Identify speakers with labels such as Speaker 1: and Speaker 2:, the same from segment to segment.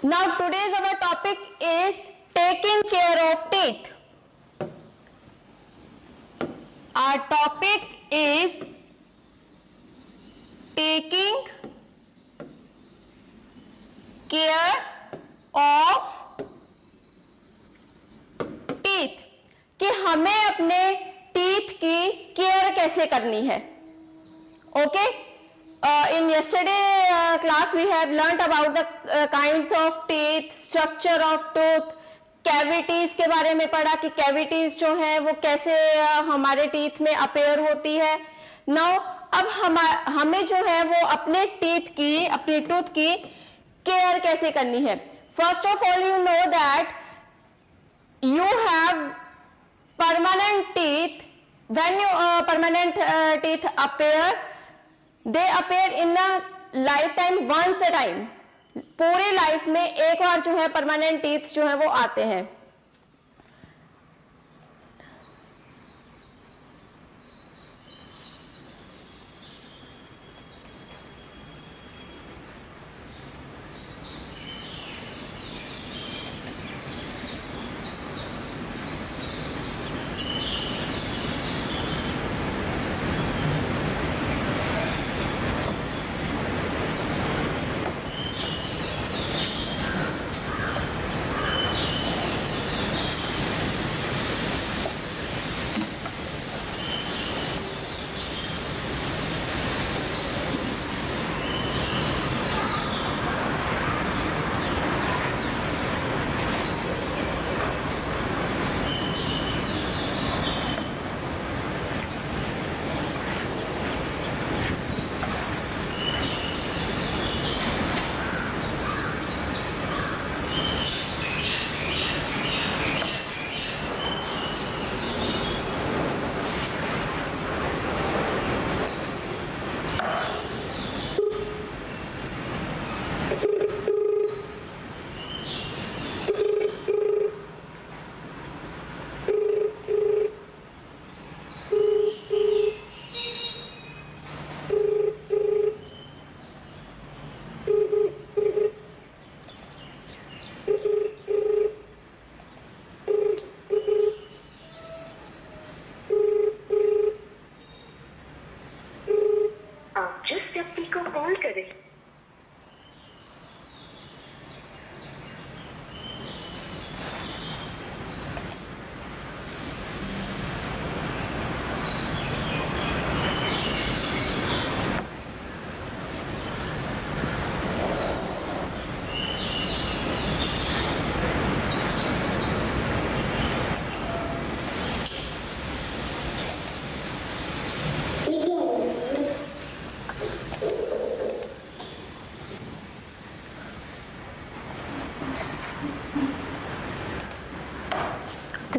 Speaker 1: Now today's our topic is taking care of teeth. Our topic is taking care of teeth, कि हमें अपने teeth की care कैसे करनी है. Okay, in yesterday class we have learnt about the kinds of teeth, structure of tooth, cavities के बारे में पढ़ा कि cavities जो है वो कैसे हमारे टीथ में अपेयर होती है. Now अब हमें जो है वो अपने टीथ की, अपने टूथ की केयर कैसे करनी है. First of all, you know that you have permanent teeth. When you permanent teeth appear, they appear in the lifetime once a time. पूरी लाइफ में एक बार जो है परमानेंट टीथ जो है वो आते हैं.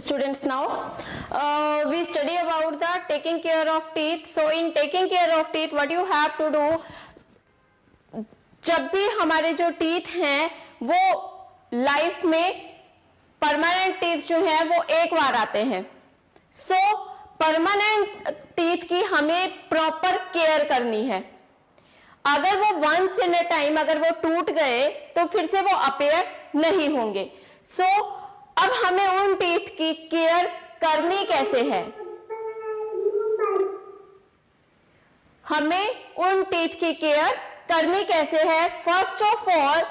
Speaker 1: Students, now we study about the taking care of teeth. So in taking care of teeth, what you have to do, जब भी हमारे जो टीथ हैं वो लाइफ में परमानेंट टीथ जो है वो एक बार आते हैं. सो परमानेंट टीथ की हमें प्रॉपर केयर करनी है. अगर वो वंस इन अ टाइम अगर वो टूट गए तो फिर से वो अपेयर नहीं होंगे. सो अब हमें उन टीथ की केयर करनी कैसे है, हमें उन टीथ की केयर करनी कैसे है. फर्स्ट ऑफ ऑल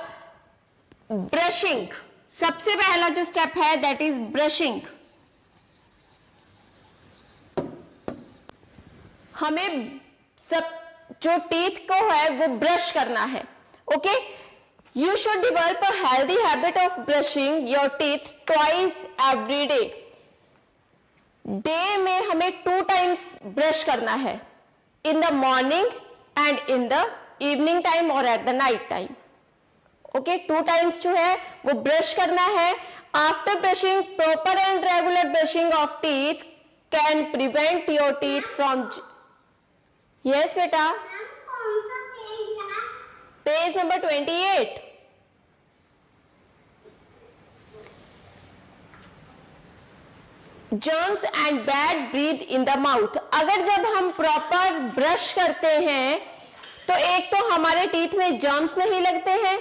Speaker 1: ब्रशिंग, सबसे पहला जो स्टेप है दैट इज ब्रशिंग. हमें सब जो टीथ को है वो ब्रश करना है. Okay, You should develop a healthy habit of brushing your teeth twice every day. Day में हमें 2 times brush करना है, in the morning and in the evening time or at the night time. Okay, 2 times जो है वो brush करना है. After brushing, proper and regular brushing of teeth can prevent your teeth from. Yes बेटा. Page number 28. Germs and bad breath in the mouth. अगर जब हम proper brush करते हैं तो एक तो हमारे टीथ में जर्म्स नहीं लगते हैं,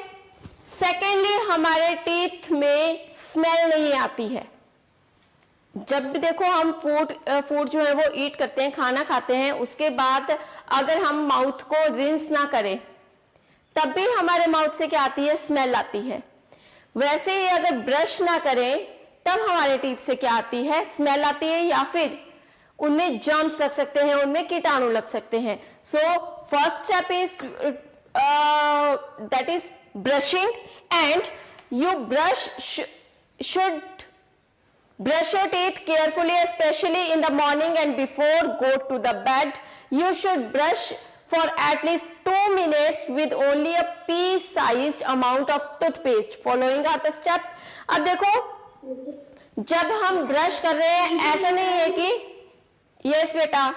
Speaker 1: सेकेंडली हमारे टीथ में स्मेल नहीं आती है। जब भी देखो हम फूड जो है वो ईट करते हैं, खाना खाते हैं, उसके बाद अगर हम माउथ को रिंस ना करें तब भी हमारे माउथ से क्या आती है, स्मेल आती है। वैसे ही अगर ब्रश ना करें तब हमारे टीथ से क्या आती है, स्मेल आती है, या फिर उनमें जर्म्स लग सकते हैं, उनमें कीटाणु लग सकते हैं। So first step is that is brushing, and you should brush your teeth carefully, especially in the morning and before go to the bed. You should brush for at least 2 minutes with only a pea-sized amount of toothpaste. Following are the steps. अब देखो, जब हम brush कर रहे हैं ऐसा नहीं है कि यस बेटा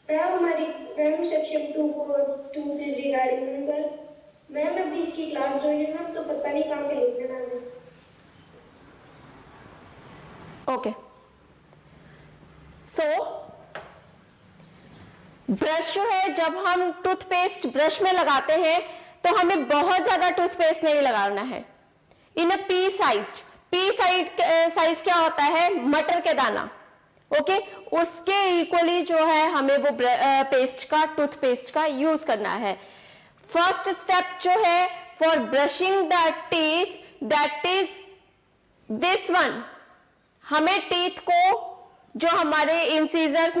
Speaker 2: हमारी मैम सेक्शन 242 रिगार्डिंग मैम अभी इसकी क्लास जो है ना तो पता नहीं कहाँ पे लिखना है।
Speaker 1: ओके, सो ब्रश जो है जब हम टूथपेस्ट ब्रश में लगाते हैं तो हमें बहुत ज्यादा टूथपेस्ट नहीं लगाना है। इन पी साइज क्या होता है, मटर के दाना, ओके उसके इक्वली जो है हमें वो टूथपेस्ट का यूज करना है। फर्स्ट स्टेप जो है for brushing the teeth that is this one. हमें टीथ को जो हमारे इंसीजर्स,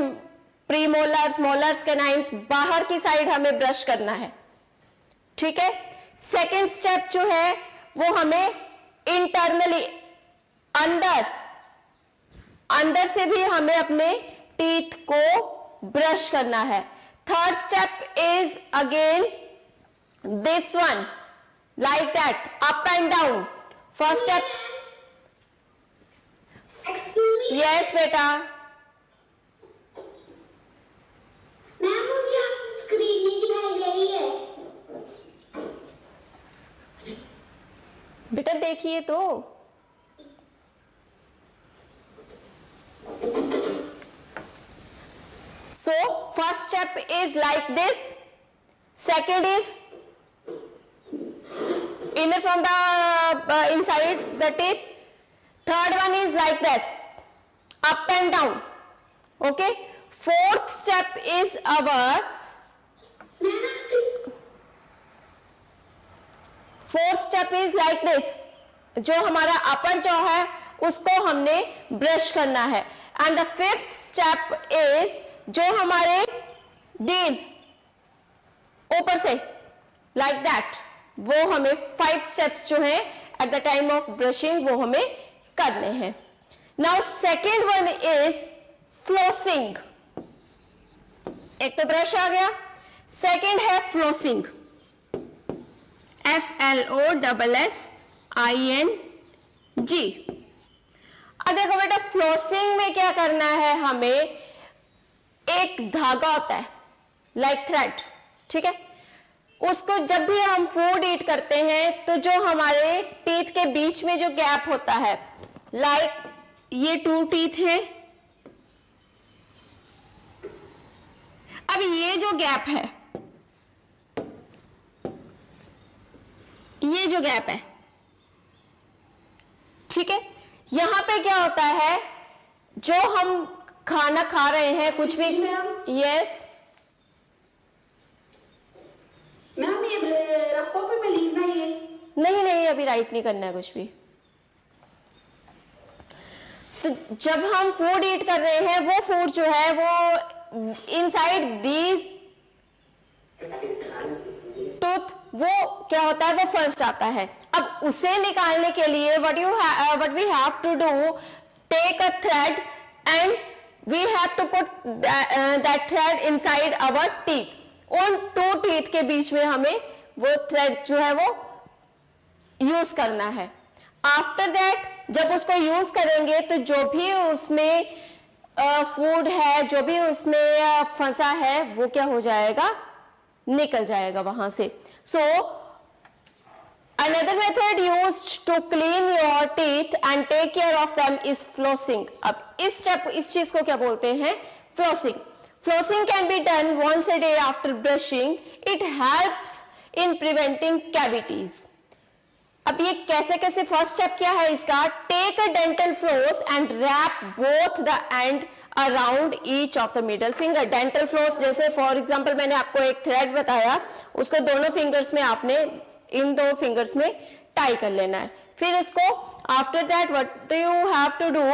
Speaker 1: प्रीमोलर्स, मोलर्स, कैनाइन्स बाहर की साइड हमें ब्रश करना है, ठीक है। सेकेंड स्टेप जो है वो हमें इंटरनली अंदर से भी हमें अपने टीथ को ब्रश करना है। Third step is again this one, like that, up and down. First step, yes बेटा।
Speaker 2: मैम मुझे स्क्रीन नहीं दिखाई दे रही है।
Speaker 1: बेटा देखिए तो, so first step is like this, second is inner from the inside the teeth, third one is like this, up and down, okay. Fourth step is our fourth step is like this, जो हमारा अपर जो है उसको हमने brush करना है। And the fifth step is जो हमारे डील ऊपर से लाइक दैट, वो हमें 5 स्टेप्स जो है at the time of brushing वो हमें करने हैं। Now second one is flossing. एक तो ब्रश आ गया, सेकेंड है फ्लोसिंग, FLOSSING। अब देखो बेटा, फ्लोसिंग में क्या करना है, हमें एक धागा होता है लाइक थ्रेड, ठीक है, उसको जब भी हम फूड ईट करते हैं तो जो हमारे टीथ के बीच में जो गैप होता है, लाइक ये 2 टीथ है, अब ये जो गैप है, ये जो गैप है, ठीक है, यहां पे क्या होता है, जो हम खाना खा रहे हैं कुछ भी, यस
Speaker 2: मैम ये रखो पे मैं लिखना है,
Speaker 1: नहीं अभी राइट नहीं करना है कुछ भी। तो जब हम फूड ईट कर रहे हैं वो फूड जो है वो इनसाइड दीज टूथ वो क्या होता है, वो फर्स्ट आता है। अब उसे निकालने के लिए what we have to do, take a thread and we have to put that thread inside our teeth। उन 2 टीथ के बीच में हमें वो थ्रेड जो है वो यूज करना है। आफ्टर दैट जब उसको यूज करेंगे तो जो भी उसमें फूड है, जो भी उसमें फंसा है, वो क्या हो जाएगा, निकल जाएगा वहां से। सो another method used to clean your teeth and take care of them is flossing। अब इस चीज को क्या बोलते हैं, फ्लोसिंग। Flossing can be done once a day after brushing. It helps in preventing cavities. अब ये कैसे कैसे, फर्स्ट स्टेप क्या है इसका, take a dental floss and wrap both the end around each of the middle finger. Dental floss जैसे for example मैंने आपको एक थ्रेड बताया, उसको दोनों फिंगर्स में आपने इन दो फिंगर्स में टाई कर लेना है. फिर इसको after that what you have to do,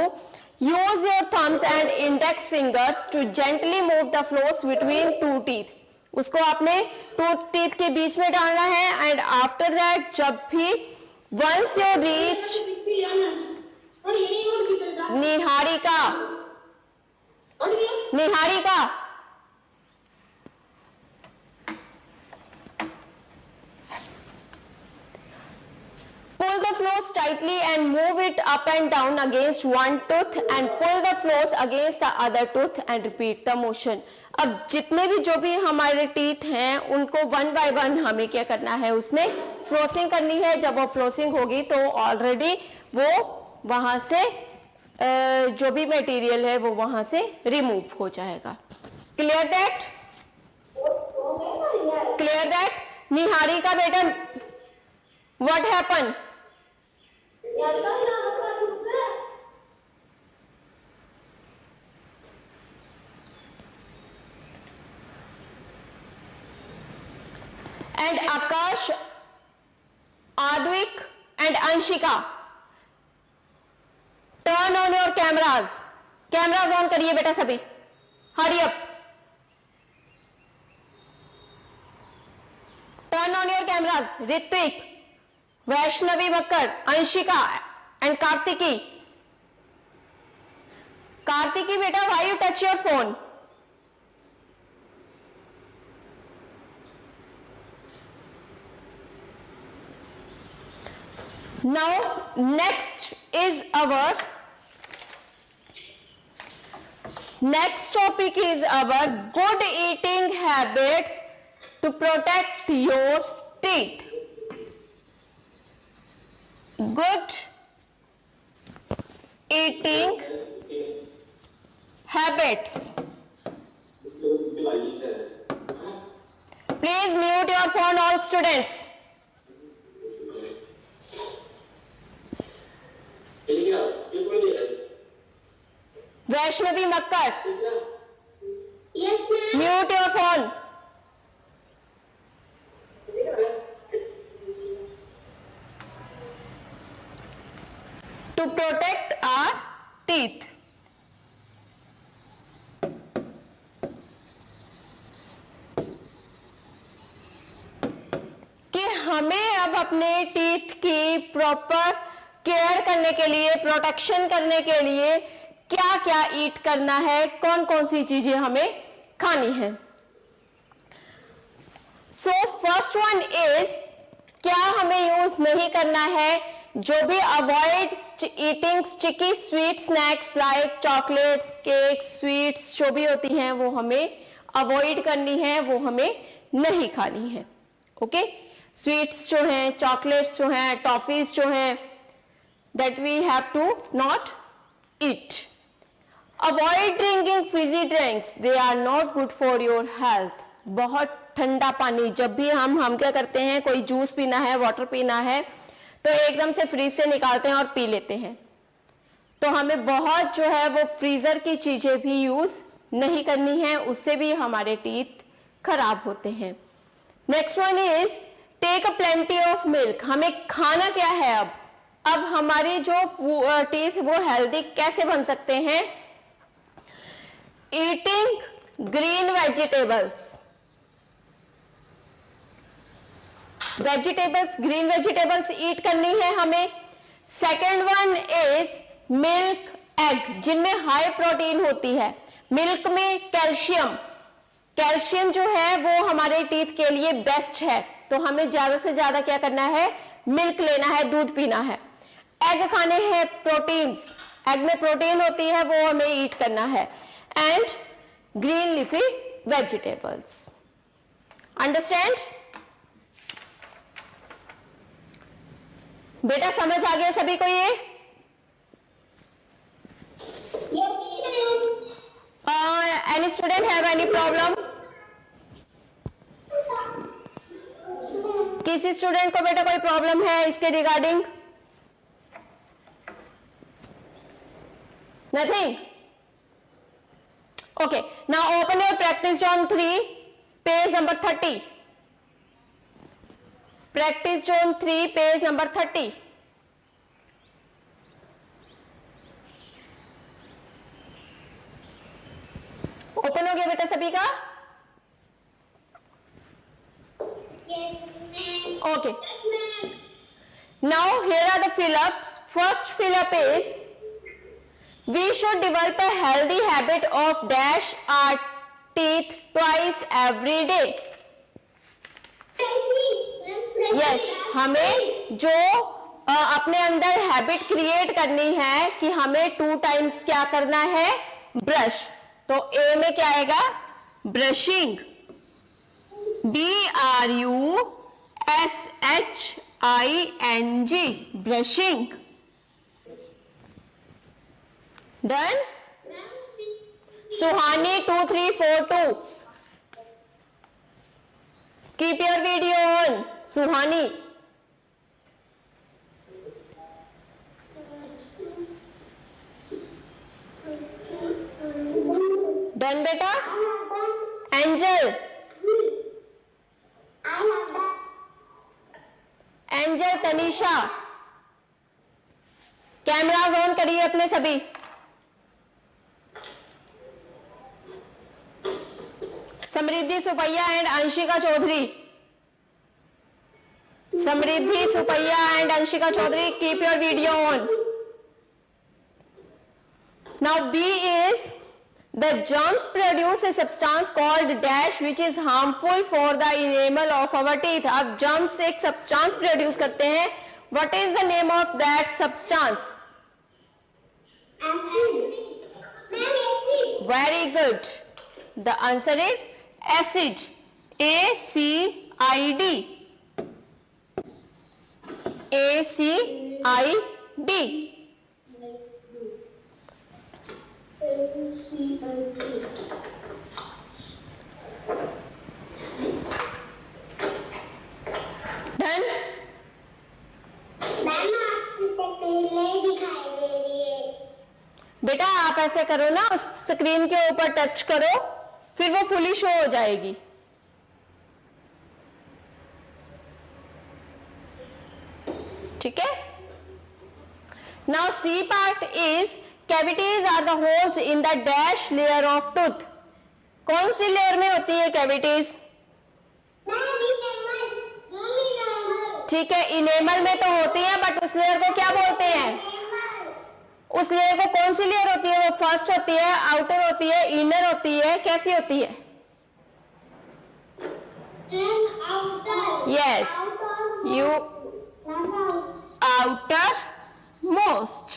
Speaker 1: use your thumbs and index fingers to gently move the floss between two teeth. उसको आपने टू टीथ के बीच में डालना है एंड आफ्टर दैट जब भी once you reach Niharika pull the floss tightly and move it up and down against one tooth and pull the floss against the other tooth and repeat the motion. अब जितने भी जो भी हमारे teeth हैं उनको वन बाय वन हमें क्या करना है, उसमें फ्लोसिंग करनी है. जब वो फ्लोसिंग होगी तो ऑलरेडी वो वहां से जो भी मटेरियल है वो वहां से रिमूव हो जाएगा. Clear that? Clear that? Niharika बेटा, what happen? And Akash, Advik and Anshika, turn on your cameras. Cameras on करिए बेटा सभी. Hurry up. Turn on your cameras. Ritvik, Vaishnavi Bakkar, Anshika and Kartiki. Kartiki बेटा, why you touch your phone? Now next topic is our good eating habits to protect your teeth. Good eating habits. Please mute your phone, all students. Vaishnavi Makkar.
Speaker 2: Yes, ma'am.
Speaker 1: Mute your phone. To protect our teeth. कि हमें अब अपने teeth की proper care करने के लिए, protection करने के लिए क्या क्या ईट करना है, कौन कौन सी चीजें हमें खानी है. सो फर्स्ट वन इज, क्या हमें यूज नहीं करना है, जो भी avoid eating sticky sweet snacks like chocolates, cakes, sweets जो भी होती हैं वो हमें अवॉइड करनी है, वो हमें नहीं खानी है. ओके, स्वीट्स जो हैं, चॉकलेट्स जो हैं, टॉफीज जो हैं, that we have to not eat. Avoid drinking fizzy drinks. They are not good for your health. बहुत ठंडा पानी, जब भी हम क्या करते हैं, कोई जूस पीना है, वाटर पीना है, तो एकदम से फ्रीज से निकालते हैं और पी लेते हैं. तो हमें बहुत जो है वो फ्रीजर की चीजें भी यूज नहीं करनी है, उससे भी हमारे टीथ खराब होते हैं. Next one is take a plenty of milk. हमें खाना क्या है, अब हमारी जो टीथ वो हेल्दी कैसे बन सकते हैं, eating green vegetables. Green vegetables eat करनी है हमें. Second one is milk egg, जिनमें हाई प्रोटीन होती है. मिल्क में कैल्शियम जो है वो हमारे टीथ के लिए बेस्ट है, तो हमें ज्यादा से ज्यादा क्या करना है, मिल्क लेना है, दूध पीना है. एग खाने हैं, प्रोटीन्स, एग में प्रोटीन होती है, वो हमें ईट करना है. And green leafy vegetables. Understand? बेटा समझ आ गया सभी को ये? Any student have any problem? किसी स्टूडेंट को बेटा कोई प्रॉब्लम है इसके regarding? Nothing? Okay, now open your practice zone 3, page number 30. Practice zone 3, page number 30. Open हो गया बेटा सभी का? Okay. Now here are the fill-ups. First fill-up is we should develop a healthy habit of dash our teeth twice every day. Yes, हमें जो अपने अंदर habit create करनी है कि हमें 2 टाइम्स क्या करना है, ब्रश. तो ए में क्या आएगा? Brushing. BRUSHING, brushing. Done? Suhani 2342. Keep your video on. Suhani. Done beta? Angel. Angel, Tanisha, cameras on करिए अपने सभी. Samriddhi Supaiya and Anshika Chaudhary. Samriddhi Supaiya and Anshika Chaudhary, keep your video on. Now B is the germs produce a substance called dash which is harmful for the enamel of our teeth. अब germs एक substance produce करते हैं. What is the name of that substance? Acid. Very good. The answer is acid. ACID. ACID. Done? बेटा आप ऐसे करो ना, उस स्क्रीन के ऊपर टच करो, फिर वो फुली शो हो जाएगी. ठीक है? Now C part is cavities are the holes in the dash layer of tooth. कौन सी लेयर में होती है कैविटीज? ठीक है, इनेमल में तो होती है, बट उस लेयर को क्या बोलते हैं? उस लेयर को कौन सी लेयर होती है? वो फर्स्ट होती है, आउटर होती है, इनर होती है, कैसी होती है? Yes, you outer most.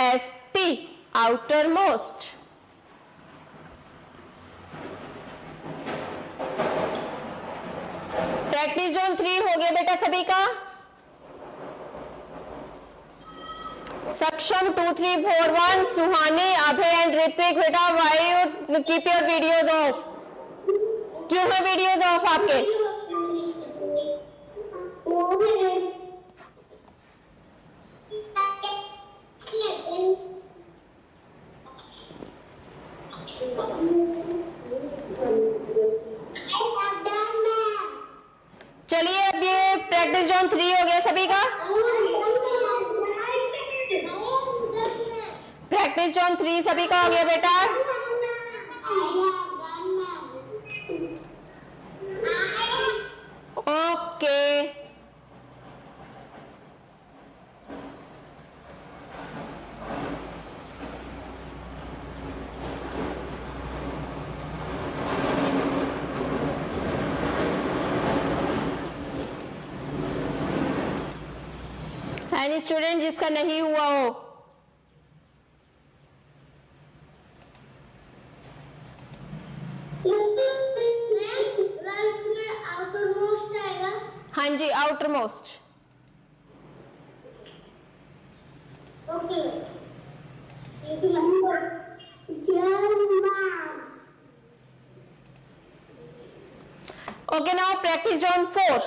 Speaker 1: OUTERMOST, outermost. Practice zone 3 हो गया बेटा सभी का. सक्षम 2341, सुहानी, अभय एंड ऋत्विक. बेटा why you keep your videos of? क्यों है वीडियोज ऑफ आपके? चलिए अब ये प्रैक्टिस जोन 3 हो गया सभी का. प्रैक्टिस जोन 3 सभी का हो गया बेटा. ओके, एनी स्टूडेंट जिसका नहीं हुआ हो? हाँ जी, outermost.
Speaker 2: Okay. Number.
Speaker 1: Okay, now practice zone 4.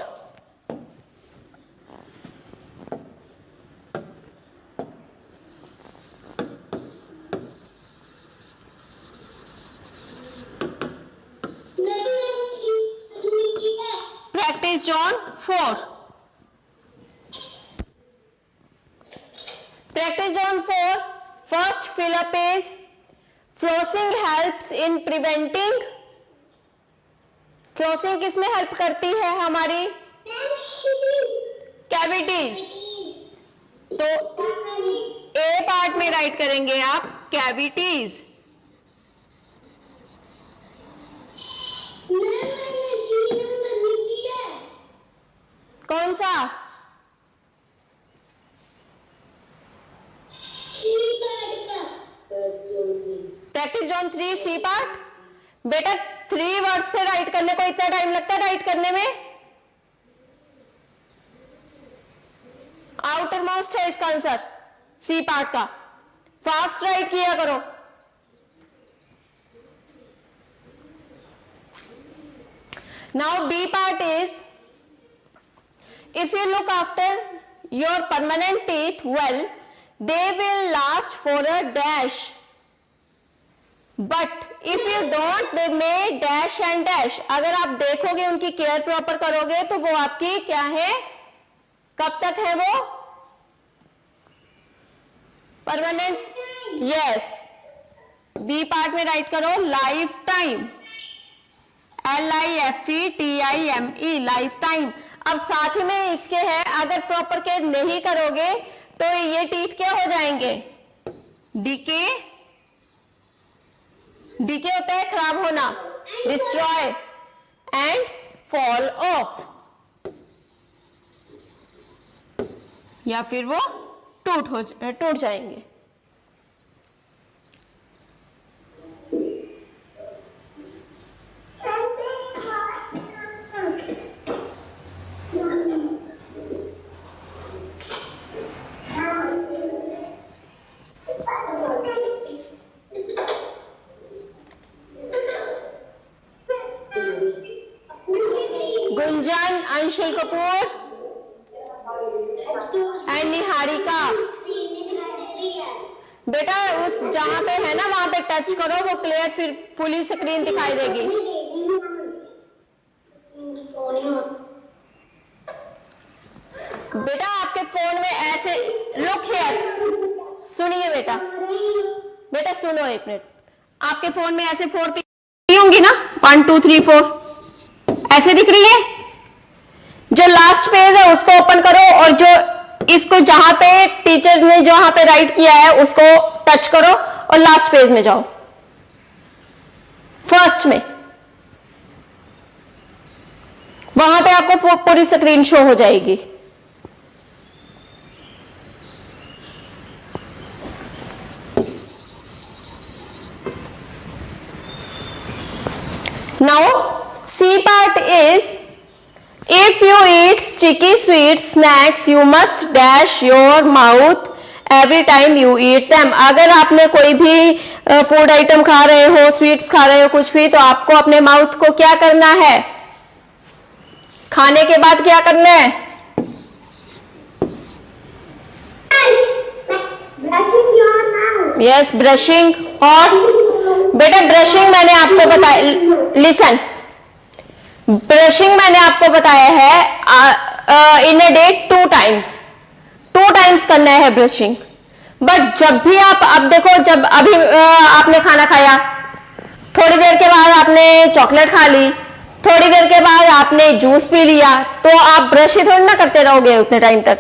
Speaker 1: Practice zone 4. Practice zone 4. First fill up is flossing helps in preventing. Flossing किस में हेल्प करती है हमारी? कैविटीज। तो ए पार्ट में राइट करेंगे आप कैविटीज। कौन सा? Practice zone 3 C part. बेटा 3 वर्ड्स से राइट करने को इतना टाइम लगता है राइट करने में? आउटर मोस्ट है इसका आंसर सी पार्ट का। फास्ट राइट किया करो। Now B part is if you look after your permanent teeth well, they will last for a dash, but if you don't they may dash and dash. अगर आप देखोगे उनकी care proper करोगे तो वो आपकी क्या है, कब तक है वो परमानेंट? यस, बी पार्ट में राइट करो life time, LIFETIME, life time. अब साथ ही में इसके है अगर प्रॉपर केयर नहीं करोगे तो ये टीथ क्या हो जाएंगे? डीके। डीके होता है खराब होना, डिस्ट्रॉय एंड फॉल ऑफ, या फिर वो टूट जाएंगे। गुंजन, अंशुल कपूर एंड निहारिका। बेटा उस जहां पे है ना वहां पे टच करो, वो क्लियर फिर फुली स्क्रीन दिखाई देगी। बेटा आपके फोन में ऐसे लुक हियर, सुनिए बेटा, बेटा सुनो एक मिनट। आपके फोन में ऐसे 4 पिक होंगी ना, 1 2 3 4 ऐसे दिख रही है। जो लास्ट पेज है उसको ओपन करो और जो इसको जहां पे टीचर ने जहां पे राइट किया है उसको टच करो और लास्ट पेज में जाओ, फर्स्ट में। वहां पे आपको पूरी स्क्रीन शो हो जाएगी। Now C part is if you eat sticky sweet snacks you must dash your mouth every time you eat them. अगर आपने कोई भी फूड आइटम खा रहे हो, स्वीट्स खा रहे हो, कुछ भी, तो आपको अपने माउथ को क्या करना है? खाने के बाद क्या करना है? Yes, brushing. और बेटा ब्रशिंग मैंने आपको बताया, लिसन, ब्रशिंग मैंने आपको बताया है इन अ डे 2 टाइम्स करना है ब्रशिंग। बट जब भी आप, अब देखो, जब अभी आपने खाना खाया, थोड़ी देर के बाद आपने चॉकलेट खा ली, थोड़ी देर के बाद आपने जूस पी लिया, तो आप ब्रश ही थोड़ी ना करते रहोगे उतने टाइम तक।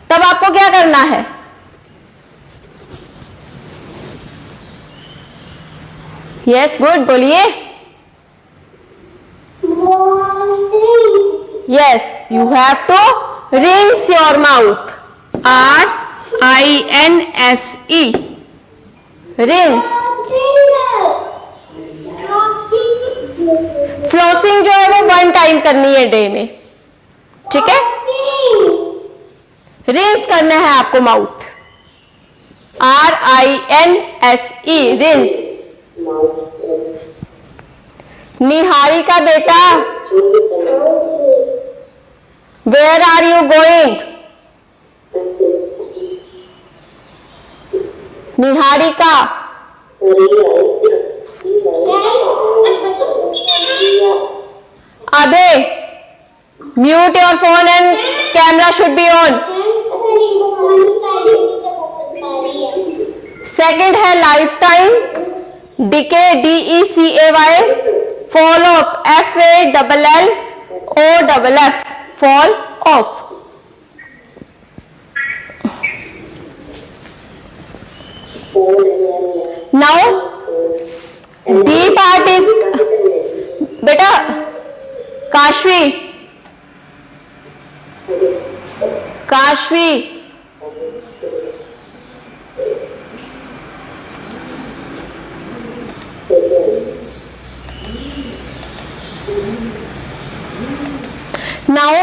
Speaker 1: तब आपको क्या करना है? यस, गुड, बोलिए। Yes, you have to rinse your mouth. RINSE, rinse। Flossing जो है वो 1 टाइम करनी है डे में, ठीक है? रिंस करना है आपको माउथ। RINSE, rinse. निहारिका बेटा, where are you going? Niharika, अबे mute your phone and camera should be on. Second है lifetime, decay, DECAY, fall off, FALLOFF, fall off. Now D part is, बेटा Kashvi, Kashvi, now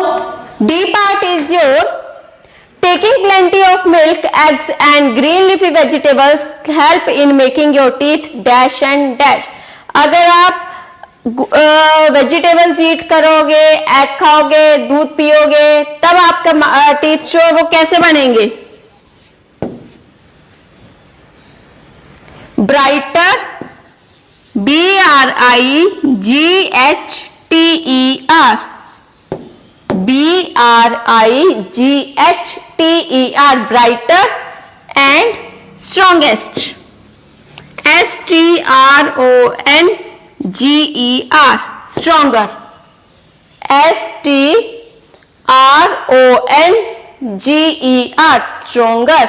Speaker 1: D part is your taking plenty of milk, eggs and green leafy vegetables help in making your teeth dash and dash। अगर आप vegetables ईट करोगे, egg खाओगे, दूध पियोगे, तब आपका teeth जो है वो कैसे बनेंगे? Brighter, BRIGHTER, BRIGHTER, brighter and strongest, STRONGER, stronger, STRONGER, stronger।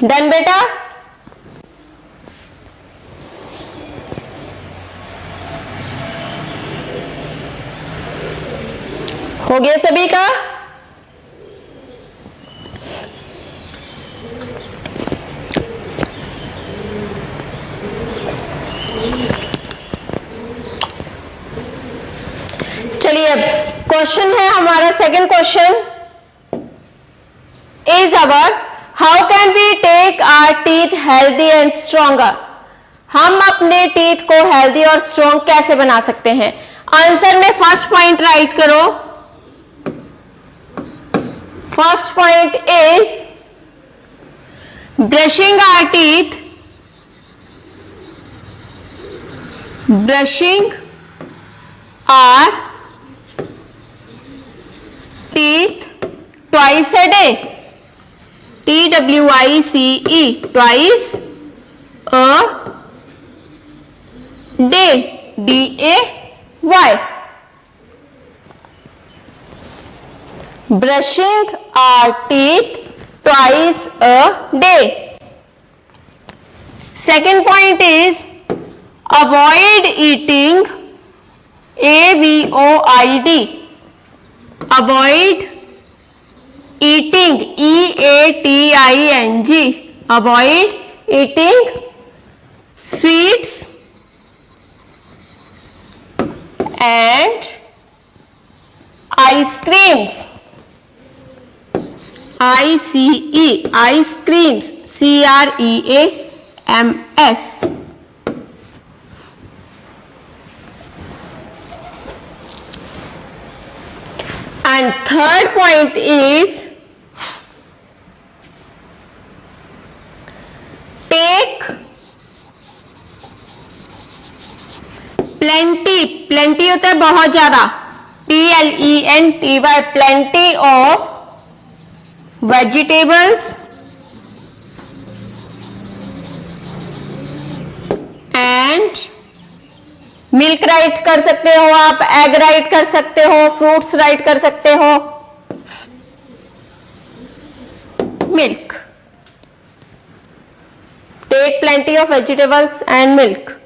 Speaker 1: Done बेटा? हो गया सभी का? चलिए अब क्वेश्चन है हमारा, second question is our how can we take our teeth healthy and stronger. हम अपने टीथ को हेल्दी और स्ट्रॉन्ग कैसे बना सकते हैं? आंसर में फर्स्ट पॉइंट राइट करो। First point is brushing our teeth, brushing our teeth twice a day, TWICE, twice a day, DAY। brushing our teeth twice a day। second point is avoid eating, AVOID, avoid eating, EATING, avoid eating sweets and ice creams, ICE, ice creams, CREAMS। and third point is take plenty, plenty होता है बहुत ज्यादा, PLENTY, plenty of vegetables and milk right कर सकते हो आप, egg right कर सकते हो, फ्रूट्स राइट कर सकते हो, milk. Take plenty of vegetables and milk.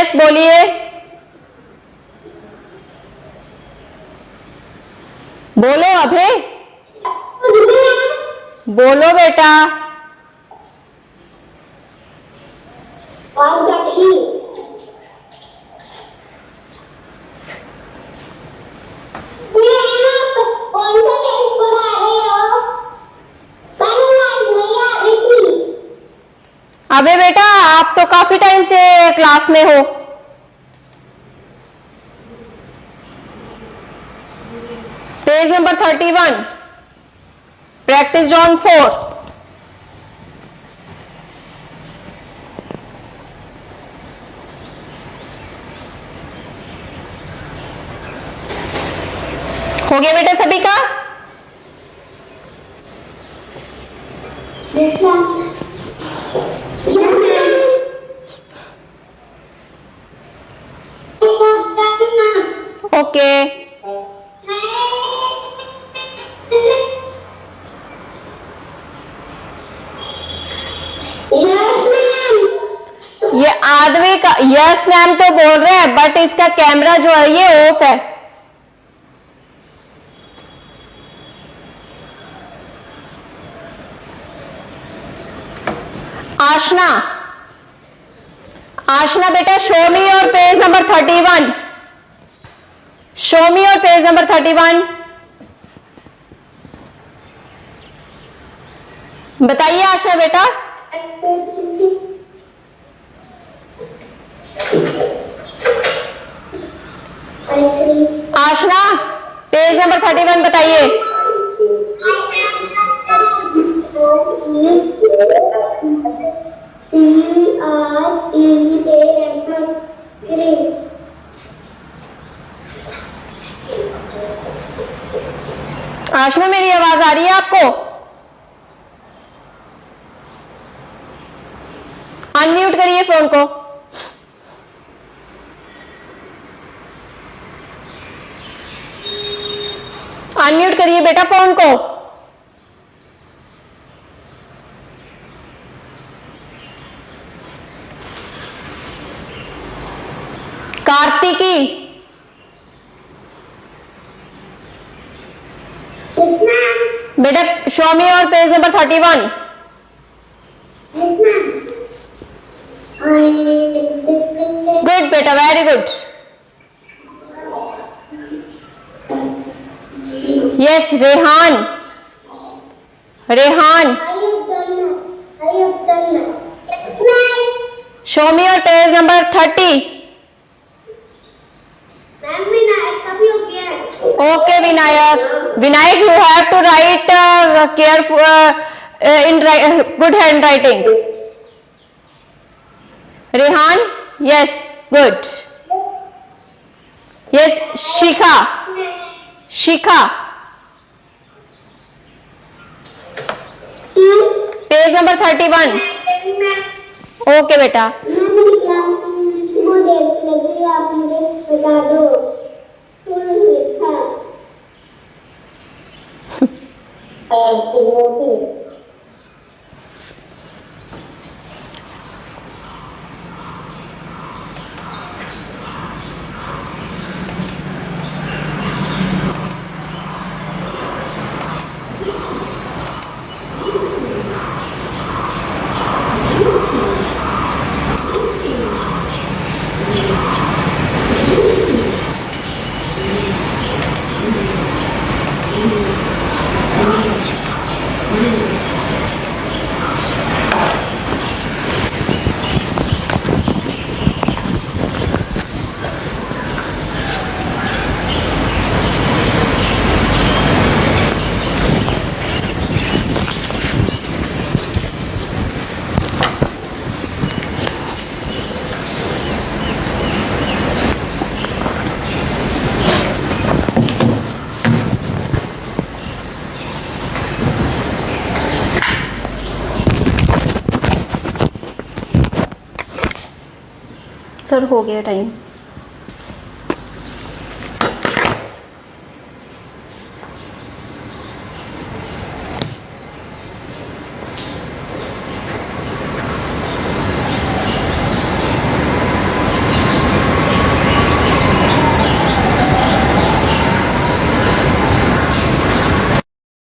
Speaker 1: Yes बोलिए, बोलो अभय, बोलो बेटा।
Speaker 2: Was that he? कौन सा टेस्ट पढ़ा रहे हो? मैंने आज नहीं आ रही थी।
Speaker 1: अबे बेटा आप तो काफी टाइम से क्लास में हो। Page number 31, practice John 4। हो गया बेटा सभी का? ओके ये आदमी का यस मैम तो बोल रहा है, बट इसका कैमरा जो है ये ऑफ है। आशना, आशना बेटा शो मी और पेज नंबर 31, शो मी और पेज नंबर 31 बताइए आशा बेटा। आशना पेज नंबर 31 बताइए। आशना मेरी आवाज आ रही है आपको? अनम्यूट करिए फोन को। अनम्यूट करिए बेटा फोन को। कार्तिकी, बेटा शो मी और पेज नंबर 31। गुड बेटा, very good. Yes Rehan, Rehan show मी और page number 30। Okay, Vinayak. Vinayak, you have to write careful in good handwriting. Rehan, yes, good. Yes, Shikha, Shikha. Page number 31. Okay, बेटा. आप मुझे बता दो। सर हो गया टाइम।